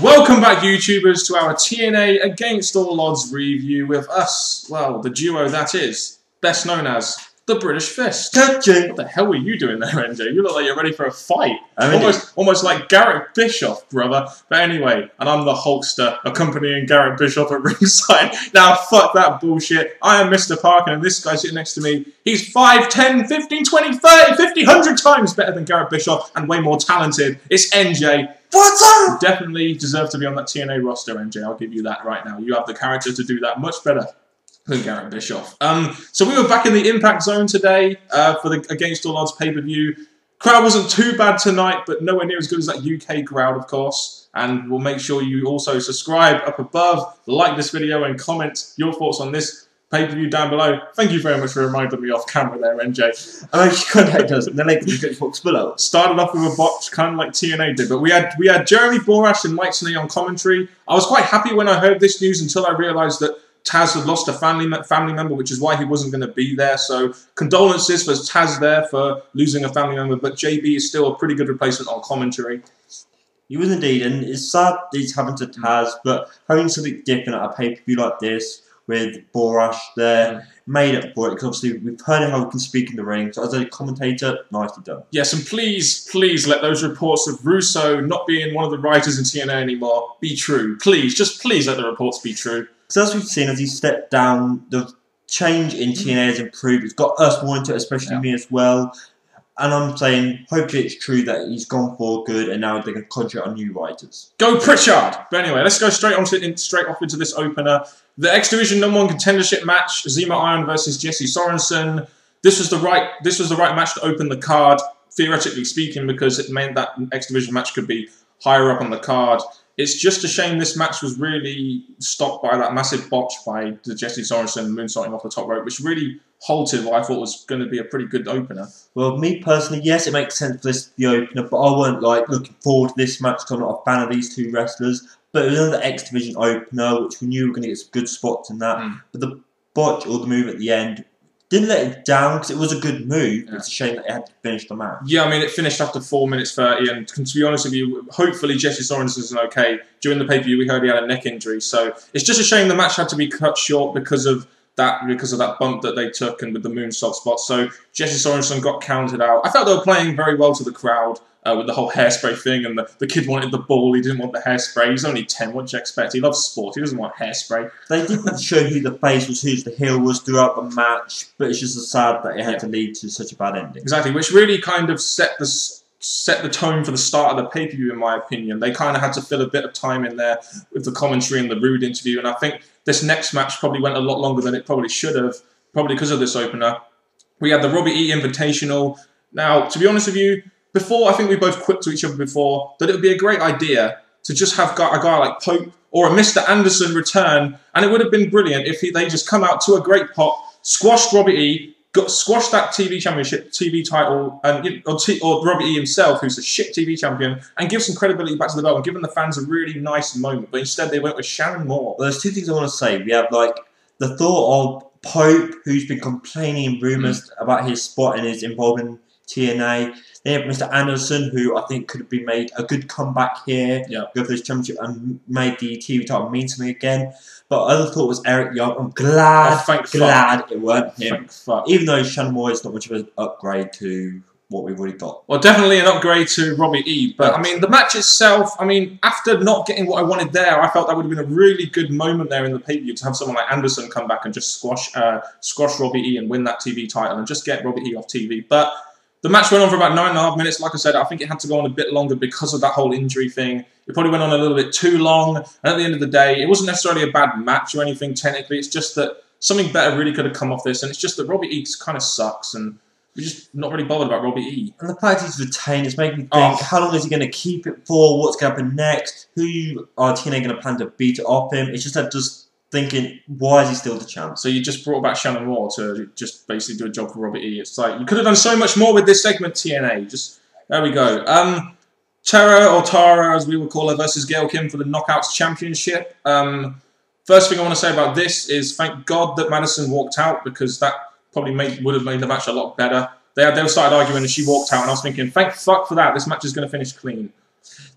Welcome back, YouTubers, to our TNA Against All Odds review with us, well, the duo that is, best known as the British Fist. Touching. What the hell were you doing there, NJ? You look like you're ready for a fight. Almost like Garrett Bischoff, brother. But anyway, and I'm the Hulkster accompanying Garrett Bischoff at ringside. Now, fuck that bullshit. I am Mr. Parkin, and this guy sitting next to me, he's 5, 10, 15, 20, 30, 50, 100 times better than Garrett Bischoff and way more talented. It's NJ. What's up? You definitely deserve to be on that TNA roster, NJ. I'll give you that right now. You have the character to do that much better than Garrett Bischoff. So we were back in the Impact Zone today for the Against All Odds pay-per-view. Crowd wasn't too bad tonight, but nowhere near as good as that UK crowd, of course. And we'll make sure you also subscribe up above, like this video, and comment your thoughts on this pay-per-view down below. Thank you very much for reminding me off camera there, NJ. I mean, contact us, and then they can get box below. Started off with a botch, kind of like TNA did, but we had Jeremy Borash and Mike Snee on commentary. I was quite happy when I heard this news until I realised that Taz had lost a family member, which is why he wasn't going to be there. So condolences for Taz there for losing a family member, but JB is still a pretty good replacement on commentary. He was indeed, and it's sad that he's having to Taz, but having something different at a pay-per-view like this with Borash there made up for it, because obviously we've heard how he can speak in the ring. So as a commentator, nicely done. Yes, and please let those reports of Russo not being one of the writers in TNA anymore be true. Please, just please let the reports be true. So as we've seen, as he stepped down, the change in TNA has improved. It's got us more into it, especially me as well. And I'm saying, hopefully it's true that he's gone for good, and now they're going to concentrate on new writers. Go Pritchard! But anyway, let's go straight off into this opener. The X Division #1 contendership match: Zema Iron versus Jesse Sorensen. This was the right match to open the card, theoretically speaking, because it meant that X Division match could be higher up on the card. It's just a shame this match was really stopped by that massive botch by the Jesse Sorensen moonsaulting off the top rope, which really halted what I thought was going to be a pretty good opener. Well, me personally, yes, it makes sense for this to be the opener, but I weren't like looking forward to this match because I'm not a fan of these two wrestlers. But it was another X Division opener, which we knew we were going to get some good spots in that. But the botch or the move at the end didn't let it down, because it was a good move. It's a shame that it had to finish the match. Yeah, I mean, it finished after 4 minutes 30, and to be honest with you, hopefully Jesse Sorensen's okay. During the pay-per-view, we heard he had a neck injury, so it's just a shame the match had to be cut short because of that bump that they took and with the moonsault spot. So Jesse Sorensen got counted out. I felt they were playing very well to the crowd with the whole hairspray thing, and the kid wanted the ball, he didn't want the hairspray. He's only 10, what do you expect? He loves sport, he doesn't want hairspray. They didn't show who the face was, who the heel was throughout the match, but it's just sad that it had to lead to such a bad ending. Exactly, which really kind of set the tone for the start of the pay-per-view, in my opinion. They kind of had to fill a bit of time in there with the commentary and the Rude interview, and I think this next match probably went a lot longer than it probably should have, probably because of this opener. We had the Robbie E Invitational. Now, to be honest with you, before, I think we both quipped to each other before that it would be a great idea to just have a guy like Pope or a Mr. Anderson return, and it would have been brilliant if they just come out to a great pop, squashed Robbie E, squashed that TV championship, TV title, or Robbie E himself, who's a shit TV champion, and give some credibility back to the belt and giving the fans a really nice moment. But instead, they went with Shannon Moore. Well, there's two things I want to say. We have like the thought of Pope, who's been complaining in rumours about his spot and his involvement in TNA. Then you have Mr. Anderson, who I think could have been made a good comeback here, go for this championship and made the TV title mean something again. But other thought was Eric Young. I'm glad it weren't him. Even though Shannon Moore is not much of an upgrade to what we've already got. Well, definitely an upgrade to Robbie E. But, I mean, the match itself, I mean, after not getting what I wanted there, I felt that would have been a really good moment there in the pay-per-view to have someone like Anderson come back and just squash Robbie E and win that TV title and just get Robbie E off TV. But the match went on for about 9.5 minutes. Like I said, I think it had to go on a bit longer because of that whole injury thing. It probably went on a little bit too long. And at the end of the day, it wasn't necessarily a bad match or anything technically. It's just that something better really could have come off this. And it's just that Robbie E kind of sucks. And we're just not really bothered about Robbie E. And the fact he's retained is making me think, how long is he going to keep it for? What's going to happen next? Who are TNA going to plan to beat it off him? It's just thinking, why is he still the champ? So you just brought back Shannon Moore to just basically do a job for Robbie E. It's like, you could have done so much more with this segment, TNA. Just, there we go. Tara, or Tara, as we would call her, versus Gail Kim for the Knockouts Championship. First thing I want to say about this is thank God that Madison walked out, because that probably would have made the match a lot better. They started arguing and she walked out, and I was thinking, thank fuck for that. This match is going to finish clean.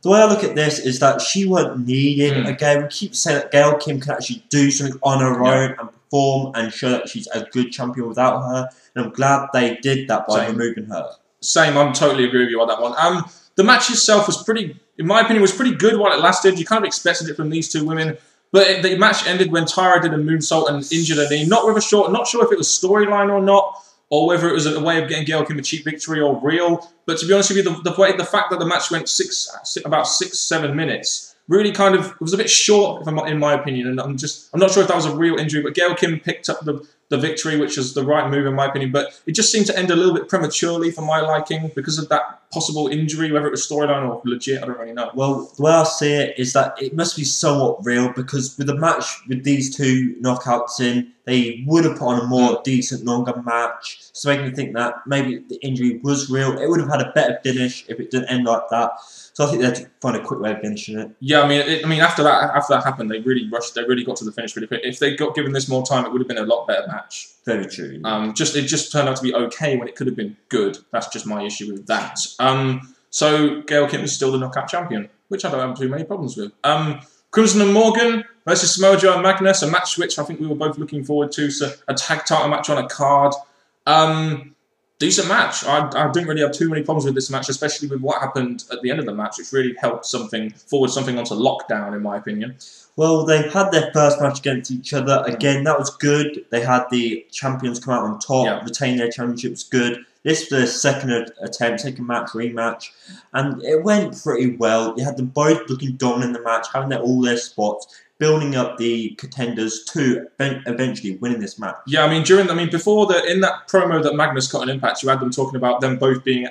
The way I look at this is that she wasn't needed. Again, we keep saying that Gail Kim can actually do something on her own and perform and show that she's a good champion without her. And I'm glad they did that by removing her. Same, I'm totally agree with you on that one. The match itself was pretty, in my opinion, was pretty good while it lasted. You kind of expected it from these two women. But the match ended when Tyra did a moonsault and injured her knee. Not with a short, not sure if it was storyline or not, or whether it was a way of getting Gail Kim a cheap victory or real. But to be honest with you, the fact that the match went about 6-7 minutes really kind of was a bit short, in my opinion. And I'm not sure if that was a real injury, but Gail Kim picked up the victory, which was the right move in my opinion. But it just seemed to end a little bit prematurely for my liking because of that possible injury, whether it was storyline or legit, I don't really know. Well, the way I see it is that it must be somewhat real because with the match with these two knockouts in, they would have put on a more decent, longer match. So making me think that maybe the injury was real. It would have had a better finish if it didn't end like that. So I think they had to find a quick way of finishing it. Yeah, I mean, after that happened, they really rushed. They really got to the finish really quick. If they got given this more time, it would have been a lot better match. Very true. It just turned out to be okay when it could have been good. That's just my issue with that. So Gail Kim is still the knockout champion, which I don't have too many problems with. Crimson and Morgan versus Samoa Joe and Magnus, a match which I think we were both looking forward to. So a tag title match on a card. Decent match. I didn't really have too many problems with this match, especially with what happened at the end of the match, which really helped forward something onto Lockdown, in my opinion. Well, they had their first match against each other. Again, that was good. They had the champions come out on top, retain their championships. Good. This was their second attempt, second match, rematch, and it went pretty well. You had them both looking dominant in the match, having all their spots, building up the contenders to eventually winning this match. Yeah, I mean, before in that promo that Magnus got an Impact, you had them talking about them both being,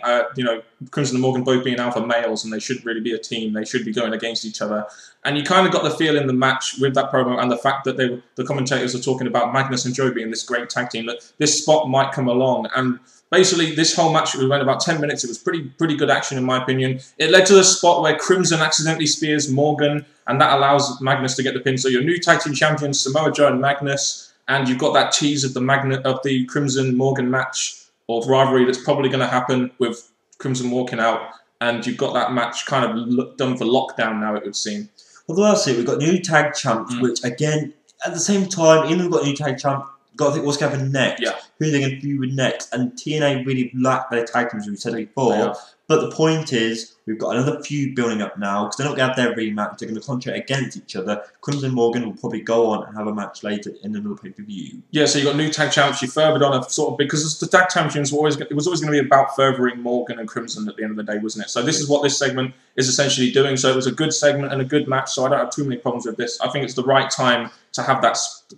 Crimson and Morgan both being alpha males, and they shouldn't really be a team. They should be going against each other. And you kind of got the feel in the match with that promo and the fact that the commentators are talking about Magnus and Joe being this great tag team, that this spot might come along. And basically, this whole match went about 10 minutes. It was pretty good action, in my opinion. It led to the spot where Crimson accidentally spears Morgan, and that allows Magnus to get the pin. So your new tag team champions, Samoa Joe and Magnus, and you've got that tease of the Crimson Morgan match of rivalry that's probably going to happen with Crimson walking out, and you've got that match kind of done for Lockdown now, it would seem. Well, the way I see it, we've got new tag champs, which again, at the same time, even though we've got a new tag champ, got to think what's going to happen next. Yeah. Who they're going to feud with next. And TNA really lack their tag teams, as we said before. But the point is, we've got another feud building up now, because they're not going to have their rematch. They're going to contract against each other. Crimson and Morgan will probably go on and have a match later in another pay-per-view. Yeah, so you've got new tag champs. You furthered on a sort of, because the tag champions it was always going to be about furthering Morgan and Crimson at the end of the day, wasn't it? So this is what this segment is essentially doing. So it was a good segment and a good match, so I don't have too many problems with this. I think it's the right time to have that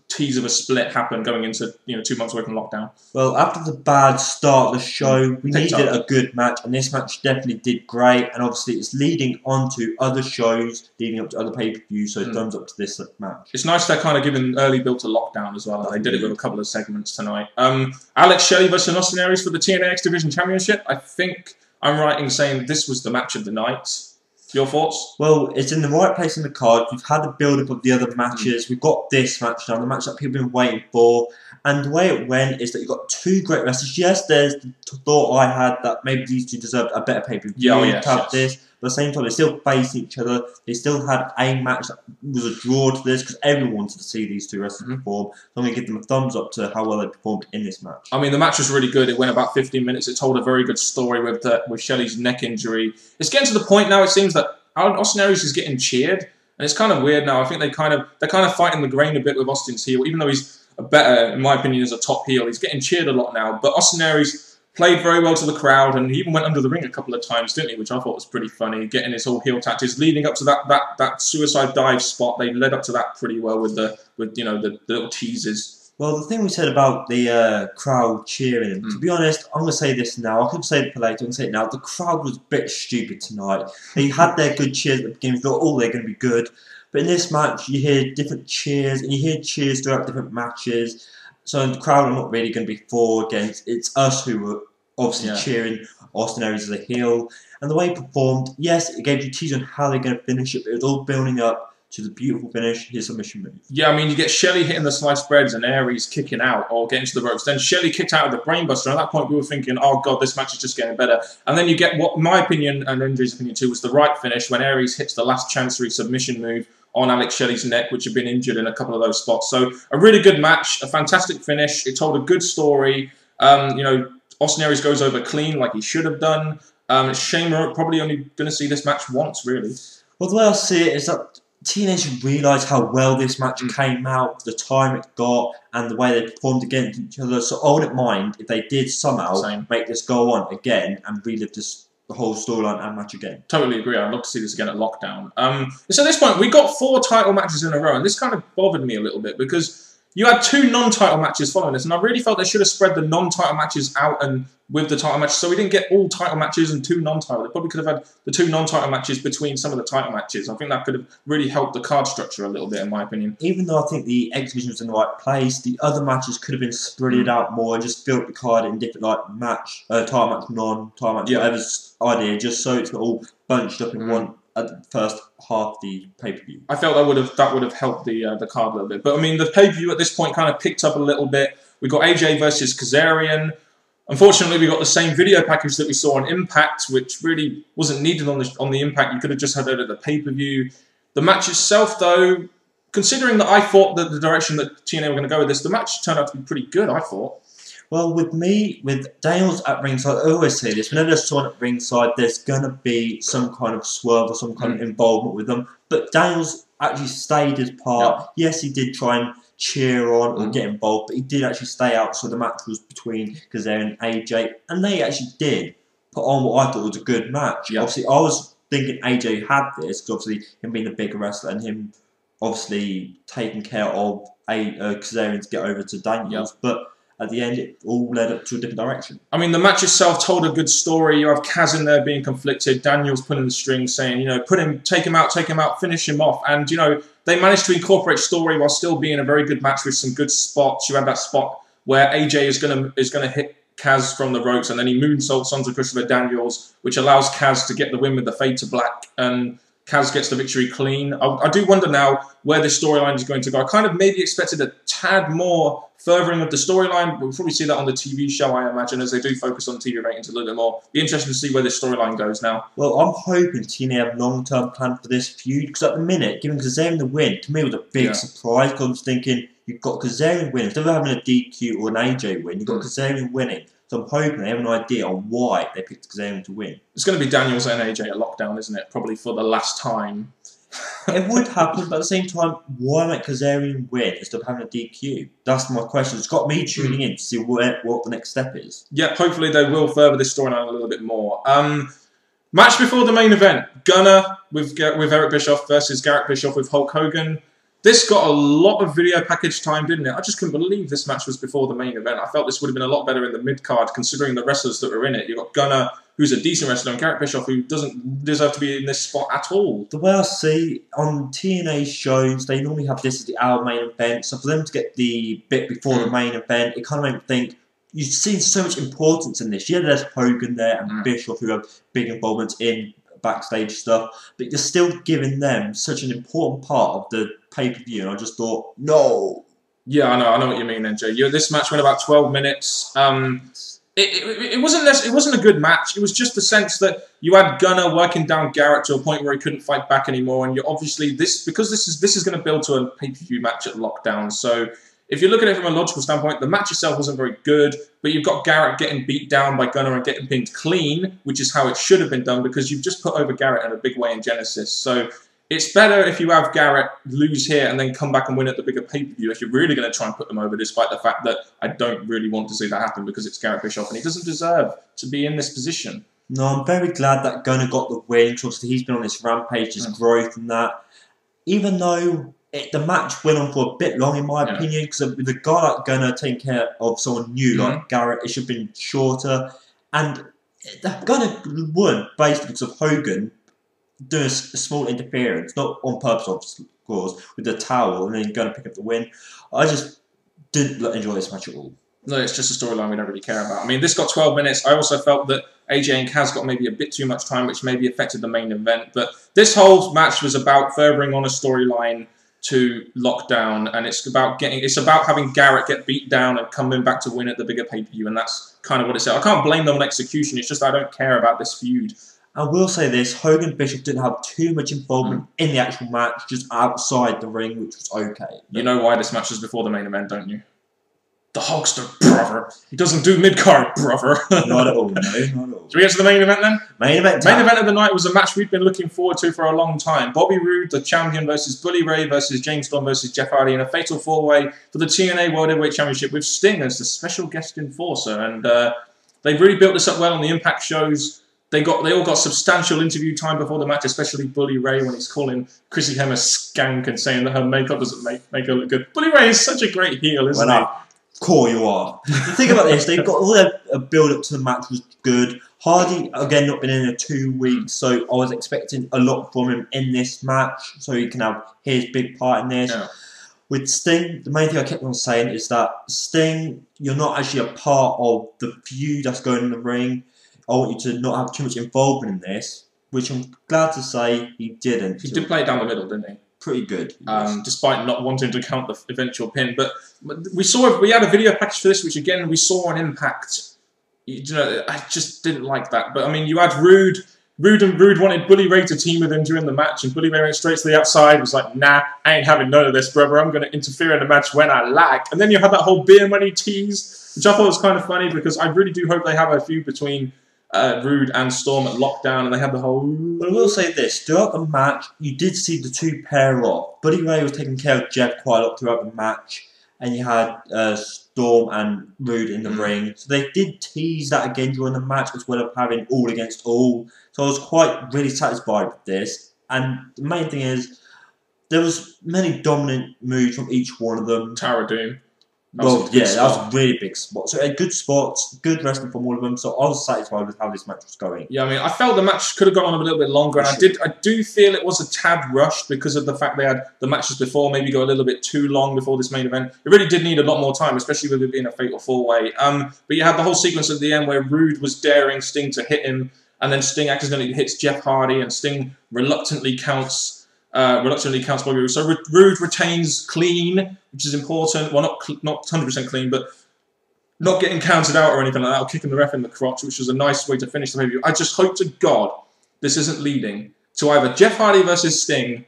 tease of a split happen going into 2 months away from Lockdown. Well, after the bad start of the show, we needed a good match, and this match definitely did great. And obviously, it's leading on to other shows, leading up to other pay-per-views, so thumbs up to this match. It's nice they're kind of giving early build to Lockdown as well. They did it with a couple of segments tonight. Alex Shelley versus Austin Aries for the TNA X Division Championship. I think I'm right in saying this was the match of the night. Your thoughts? Well, it's in the right place in the card. We've had the build-up of the other matches. We've got this match now, the match that people have been waiting for. And the way it went is that you've got two great wrestlers. Yes, there's the thought I had that maybe these two deserved a better pay-per-view. This. But at the same time, they still faced each other. They still had a match that was a draw to this because everyone wanted to see these two wrestlers perform. So I'm going to give them a thumbs up to how well they performed in this match. I mean, the match was really good. It went about 15 minutes. It told a very good story with Shelley's neck injury. It's getting to the point now, it seems, that Austin Aries is getting cheered. And it's kind of weird now. I think they're kind of fighting the grain a bit with Austin's heel. Even though he's a better, in my opinion, as a top heel, he's getting cheered a lot now. But Austin Aries played very well to the crowd, and he even went under the ring a couple of times, didn't he? Which I thought was pretty funny, getting his whole heel tactics, leading up to that suicide dive spot. They led up to that pretty well with the little teases. Well, the thing we said about the crowd cheering, to be honest, I'm going to say this now. I could say it for later, I'm going to say it now. The crowd was a bit stupid tonight. They had their good cheers at the beginning, thought, oh, they're going to be good. But in this match, you hear different cheers, and you hear cheers throughout different matches. So the crowd are not really going to be for or against. It's us who were obviously cheering Austin Aries as a heel. And the way he performed, yes, it gave you a tease on how they're going to finish it, but it was all building up to the beautiful finish, his submission move. Yeah, I mean, you get Shelley hitting the sliced breads and Aries kicking out or getting to the ropes. Then Shelley kicked out of the brainbuster. At that point, we were thinking, oh, God, this match is just getting better. And then you get what, my opinion, and Andrew's opinion too, was the right finish when Aries hits the last chancery submission move on Alex Shelley's neck, which had been injured in a couple of those spots. So a really good match, a fantastic finish. It told a good story. Austin Aries goes over clean like he should have done. It's a shame we're probably only going to see this match once, really. Well, the way I see it is that TNA should realise how well this match came out, the time it got, and the way they performed against each other. So I wouldn't mind if they did somehow make this go on again and relive the whole storyline and match again. Totally agree. I'd love to see this again at Lockdown. So at this point, we got 4 title matches in a row, and this kind of bothered me a little bit because you had 2 non-title matches following this, and I really felt they should have spread the non-title matches out and with the title matches, so we didn't get all title matches and 2 non-title. They probably could have had the 2 non-title matches between some of the title matches. I think that could have really helped the card structure a little bit, in my opinion. Even though I think the exhibition was in the right place, the other matches could have been spread out more and just filled the card in different, like, title match, non-title match, whatever's idea, just so it's not all bunched up in one at the first half of the pay-per-view. I felt that would have helped the card a little bit. But I mean, the pay-per-view at this point kind of picked up a little bit. We got AJ versus Kazarian. Unfortunately, we got the same video package that we saw on Impact, which really wasn't needed on the Impact. You could have just had it at the pay-per-view. The match itself, though, considering that I thought that the direction that TNA were going to go with this, the match turned out to be pretty good, I thought. Well, with Daniels at ringside, I always say this, whenever there's someone at ringside, there's going to be some kind of swerve or some kind of involvement with them. But Daniels actually stayed his part. Yep. Yes, he did try and cheer on or get involved, but he did actually stay out, so the match was between Kazarian and AJ, and they actually did put on what I thought was a good match. Yep. Obviously, I was thinking AJ had this, because obviously him being a bigger wrestler and him obviously taking care of Kazarian to get over to Daniels, but at the end, it all led up to a different direction. I mean, the match itself told a good story. You have Kaz in there being conflicted. Daniels pulling the strings, saying, take him out, finish him off. And, they managed to incorporate story while still being a very good match with some good spots. You had that spot where AJ is gonna hit Kaz from the ropes, and then he moonsaults onto Christopher Daniels, which allows Kaz to get the win with the fade to black. And Kaz gets the victory clean. I do wonder now where this storyline is going to go. I kind of maybe expected a tad more furthering of the storyline. We'll probably see that on the TV show, I imagine, as they do focus on TV ratings a little bit more. Be interesting to see where this storyline goes now. Well, I'm hoping TNA have a long-term plan for this feud, because at the minute, giving Kazarian the win, to me, was a big surprise, because I was thinking, you've got Kazarian winning. Instead of having a DQ or an AJ win, you've got Kazarian winning. So I'm hoping they have an idea on why they picked Kazarian to win. It's going to be Daniels and AJ at Lockdown, isn't it? Probably for the last time. It would happen, but at the same time, why make Kazarian win instead of having a DQ? That's my question. It's got me tuning in to see what the next step is. Yeah, hopefully they will further this storyline a little bit more. Match before the main event. Gunner with Eric Bischoff versus Garrett Bischoff with Hulk Hogan. This got a lot of video package time, didn't it? I just couldn't believe this match was before the main event. I felt this would have been a lot better in the mid-card, considering the wrestlers that were in it. You've got Gunner, who's a decent wrestler, and Garrett Bischoff, who doesn't deserve to be in this spot at all. The way I see, on TNA shows, they normally have this as the hour main event, so for them to get the bit before the main event, it kind of made me think, you've seen so much importance in this. Yeah, there's Hogan there and Bischoff, who have big involvement in backstage stuff, but you're still giving them such an important part of the pay-per-view, and I just thought, no. Yeah, I know what you mean, NJ. This match went about 12 minutes. It wasn't a good match. It was just the sense that you had Gunner working down Garrett to a point where he couldn't fight back anymore, and you're obviously this is going to build to a pay-per-view match at Lockdown. So if you look at it from a logical standpoint, the match itself wasn't very good, but you've got Garrett getting beat down by Gunner and getting pinned clean, which is how it should have been done, because you've just put over Garrett in a big way in Genesis. So it's better if you have Garrett lose here and then come back and win at the bigger pay-per-view if you're really going to try and put them over, despite the fact that I don't really want to see that happen because it's Garrett Bischoff and he doesn't deserve to be in this position. No, I'm very glad that Gunner got the win. Obviously, he's been on this rampage, his growth and that. Even though the match went on for a bit long, in my opinion, because with a guy like Gunner taking care of someone new like Garrett, it should have been shorter. And Gunner won basically because of Hogan doing a small interference, not on purpose, of course, with the towel, and then Gunner pick up the win. I just didn't enjoy this match at all. No, it's just a storyline we don't really care about. I mean, this got 12 minutes. I also felt that AJ and Kaz got maybe a bit too much time, which maybe affected the main event. But this whole match was about furthering on a storyline to Lockdown, and it's about having Garrett get beat down and coming back to win at the bigger pay-per-view, and that's kind of what it's at. I can't blame them on execution. It's just I don't care about this feud. I will say this, Hogan Bishop didn't have too much involvement in the actual match, just outside the ring, which was okay. You know why this match was before the main event, don't you? The Hulkster, brother. He doesn't do mid-card, brother. Not at all, no, not at all. Should we get to the main event then? Main event of the night was a match we've been looking forward to for a long time. Bobby Roode, the champion, versus Bully Ray versus James Storm versus Jeff Hardy in a fatal four-way for the TNA World Heavyweight Championship with Sting as the special guest enforcer. And they really built this up well on the Impact shows. They all got substantial interview time before the match, especially Bully Ray when he's calling Chrissy Hemme a skank and saying that her makeup doesn't make her look good. Bully Ray is such a great heel, isn't he? Core you are. The thing about this, they've got all their build-up to the match was good. Hardy, again, not been in 2 weeks, so I was expecting a lot from him in this match, so he can have his big part in this. Yeah. With Sting, the main thing I kept on saying is that Sting, you're not actually a part of the feud that's going in the ring. I want you to not have too much involvement in this, which I'm glad to say he didn't. He did play it down the middle, didn't he? Pretty good. Despite not wanting to count the eventual pin. But we had a video package for this, which again, we saw on Impact. You know, I just didn't like that. But I mean, you had Roode wanted Bully Ray to team with him during the match, and Bully Ray went straight to the outside, was like, nah, I ain't having none of this, brother. I'm going to interfere in the match when I like. And then you had that whole beer money tease, which I thought was kind of funny, because I really do hope they have a feud between Roode and Storm at Lockdown, and they had the whole... But I will say this, throughout the match, you did see the two pair off. Bully Ray was taking care of Jeff quite a lot throughout the match, and you had Storm and Roode in the ring. So they did tease that again during the match, as well as having all against all. So I was quite really satisfied with this. And the main thing is, there was many dominant moves from each one of them. Tower of Doom. That was a really big spot. So good spots, good wrestling from all of them. So I was satisfied with how this match was going. Yeah, I mean, I felt the match could have gone on a little bit longer, and I do feel it was a tad rushed because of the fact they had the matches before maybe go a little bit too long before this main event. It really did need a lot more time, especially with it being a fatal four-way. But you had the whole sequence at the end where Roode was daring Sting to hit him, and then Sting accidentally hits Jeff Hardy, and Sting reluctantly counts Bobby Roode. So Roode retains clean, which is important. Well, not 100% clean, but not getting counted out or anything like that, or kicking the ref in the crotch, which was a nice way to finish the pay-per-view. I just hope to God this isn't leading to either Jeff Hardy versus Sting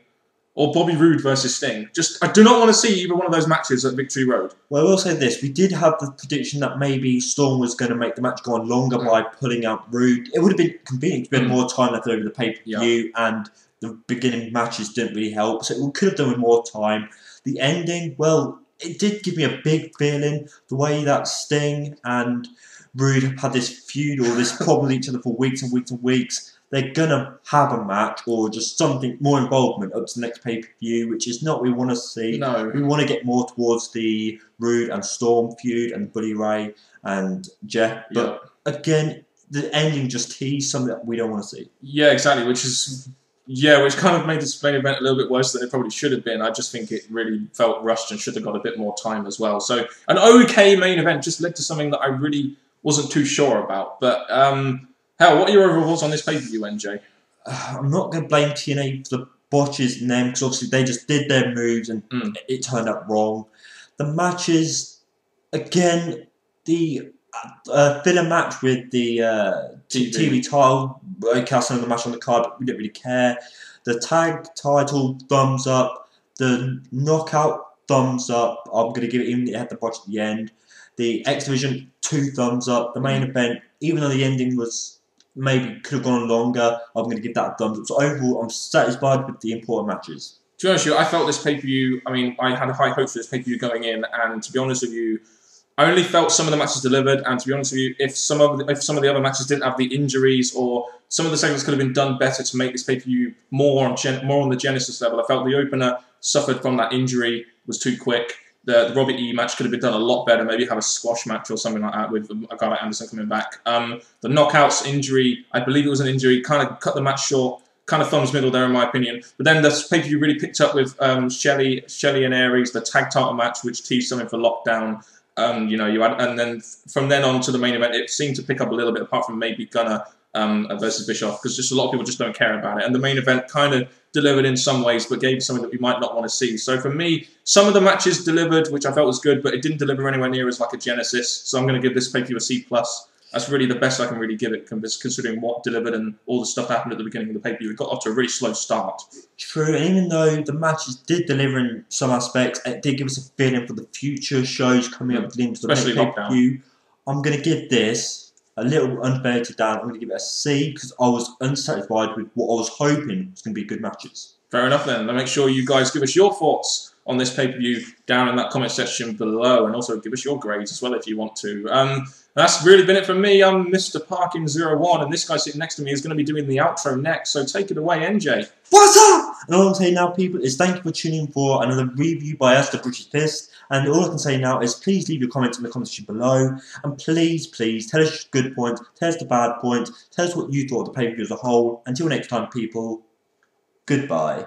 or Bobby Roode versus Sting. I do not want to see either one of those matches at Victory Road. Well, I will say this. We did have the prediction that maybe Storm was going to make the match go on longer by pulling out Roode. It would have been convenient to spend more time left over the pay-per-view, and the beginning matches didn't really help, so we could have done with more time. The ending, well, it did give me a big feeling. The way that Sting and Roode have had this feud or this problem with each other for weeks and weeks and weeks, they're going to have a match or just something more involvement up to the next pay-per-view, which is not what we want to see. No. We want to get more towards the Roode and Storm feud and Bully Ray and Jeff. But again, the ending just teased something that we don't want to see. Yeah, exactly, which kind of made this main event a little bit worse than it probably should have been. I just think it really felt rushed and should have got a bit more time as well. So an okay main event just led to something that I really wasn't too sure about. But hell, what are your overall thoughts on this pay-per-view, NJ? I'm not going to blame TNA for the botches in them, because obviously they just did their moves and it turned out wrong. The matches, again, the filler match with the TV title, cast another match on the card, but we don't really care. The tag title, thumbs up. The knockout, thumbs up. I'm going to give it, even if it had the botch at the end. The X Division, 2 thumbs up. The main event, even though the ending was maybe could have gone longer, I'm going to give that a thumbs up. So overall, I'm satisfied with the important matches. To be honest with you, I felt this pay-per-view, I mean, I had high hopes for this pay-per-view going in, and to be honest with you, I only felt some of the matches delivered, and to be honest with you, if some of the other matches didn't have the injuries, or some of the segments could have been done better to make this pay-per-view more on the Genesis level. I felt the opener suffered from that injury, was too quick. The Robert E match could have been done a lot better, maybe have a squash match or something like that with a guy like Anderson coming back. The Knockouts injury, I believe it was an injury, kind of cut the match short, kind of thumbs middle there in my opinion. But then the pay-per-view really picked up with Shelley and Aries, the tag title match, which teased something for Lockdown. You know, and then from then on to the main event, it seemed to pick up a little bit, apart from maybe Gunner versus Bischoff, because just a lot of people just don't care about it. And the main event kind of delivered in some ways, but gave something that we might not want to see. So for me, some of the matches delivered, which I felt was good, but it didn't deliver anywhere near as like a Genesis. So I'm going to give this pay-per-view a C+. That's really the best I can really give it, considering what delivered and all the stuff that happened at the beginning of the pay-per-view. It got off to a really slow start. True, and even though the matches did deliver in some aspects, it did give us a feeling for the future shows coming up into the pay-per-view. I'm going to give this a little unfair to Dan. I'm going to give it a C because I was unsatisfied with what I was hoping was going to be good matches. Fair enough then. Now make sure you guys give us your thoughts on this pay-per-view down in that comment section below, and also give us your grades as well if you want to. That's really been it from me. I'm Mr. Parkin01, and this guy sitting next to me is going to be doing the outro next, so take it away, NJ. What's up? And all I'm saying now, people, is thank you for tuning in for another review by us, the British Fist. And all I can say now is please leave your comments in the comment section below, and please, please, tell us your good points, tell us the bad points, tell us what you thought of the pay-per-view as a whole. Until next time, people, goodbye.